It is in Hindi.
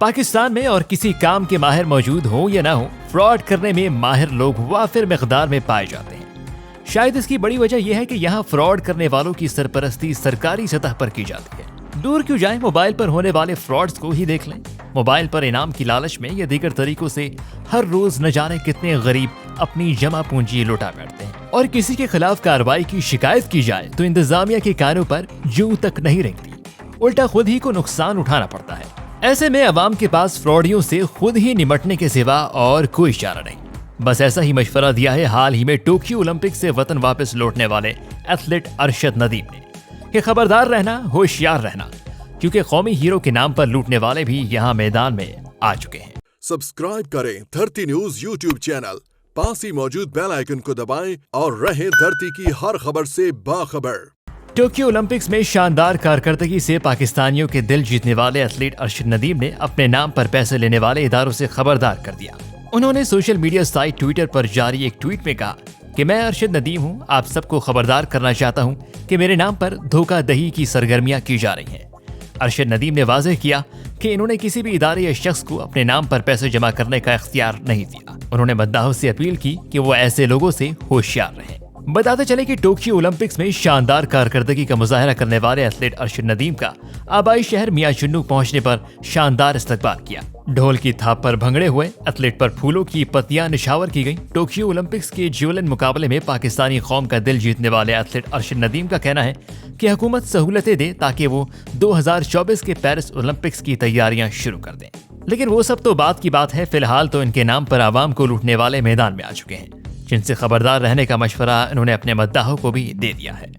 पाकिस्तान में और किसी काम के माहिर मौजूद हो या ना हो, फ्रॉड करने में माहिर लोग वाफिर मिकदार में पाए जाते हैं। शायद इसकी बड़ी वजह यह है कि यहाँ फ्रॉड करने वालों की सरपरस्ती सरकारी सतह पर की जाती है। दूर क्यों जाएं, मोबाइल पर होने वाले फ्रॉड्स को ही देख लें। मोबाइल पर इनाम की लालच में या दीगर तरीकों से हर रोज न जाने कितने गरीब अपनी जमा पूंजी लुटा बैठते हैं, और किसी के खिलाफ कार्रवाई की शिकायत की जाए तो इंतजामिया के कानों पर जूं तक नहीं रेंगती, उल्टा खुद ही को नुकसान उठाना पड़ता है। ऐसे में अवाम के पास फ्रॉडियों से खुद ही निमटने के सिवा और कोई चारा नहीं। बस ऐसा ही मशवरा दिया है हाल ही में टोक्यो ओलंपिक से वतन वापस लौटने वाले एथलीट अरशद नदीम ने कि खबरदार रहना, होशियार रहना, क्योंकि कौमी हीरो के नाम पर लूटने वाले भी यहाँ मैदान में आ चुके हैं। सब्सक्राइब करें धरती न्यूज यूट्यूब चैनल, पास ही मौजूद बेल आइकन को दबाएं और रहें धरती की हर खबर से बाखबर। टोक्यो ओलंपिक्स में शानदार कारकर्दगी से पाकिस्तानियों के दिल जीतने वाले एथलीट अरशद नदीम ने अपने नाम पर पैसे लेने वाले इदारों से खबरदार कर दिया। उन्होंने सोशल मीडिया साइट ट्विटर पर जारी एक ट्वीट में कहा कि मैं अरशद नदीम हूं, आप सबको खबरदार करना चाहता हूं कि मेरे नाम पर धोखाधही की सरगर्मियां की जा रही हैं। अरशद नदीम ने वाज़ेह किया कि इन्होंने किसी भी इदारे या शख्स को अपने नाम पर पैसे जमा करने का इख्तियार नहीं दिया। उन्होंने मद्दाहों से अपील की कि वो ऐसे लोगों से होशियार रहें। बताते चले कि टोक्यो ओलंपिक्स में शानदार कारकर्दगी का मुजाहरा करने वाले एथलीट अरशद नदीम का आबाई शहर मियां चुन्नू पहुंचने पर शानदार इस्तकबाल किया। ढोल की थाप पर भंगड़े हुए एथलीट पर फूलों की पत्तियां निछावर की गईं। टोक्यो ओलंपिक्स के ज्यूलिन मुकाबले में पाकिस्तानी कौम का दिल जीतने वाले एथलीट अरशद नदीम का कहना है कि हुकूमत सहूलतें दे ताकि वो 2024 के पेरिस ओलंपिक्स की तैयारियां शुरू कर दें। लेकिन वो सब तो बात की बात है, फिलहाल तो इनके नाम पर आवाम को लूटने वाले मैदान में आ चुके हैं, जिनसे खबरदार रहने का मशवरा इन्होंने अपने मद्दाहों को भी दे दिया है।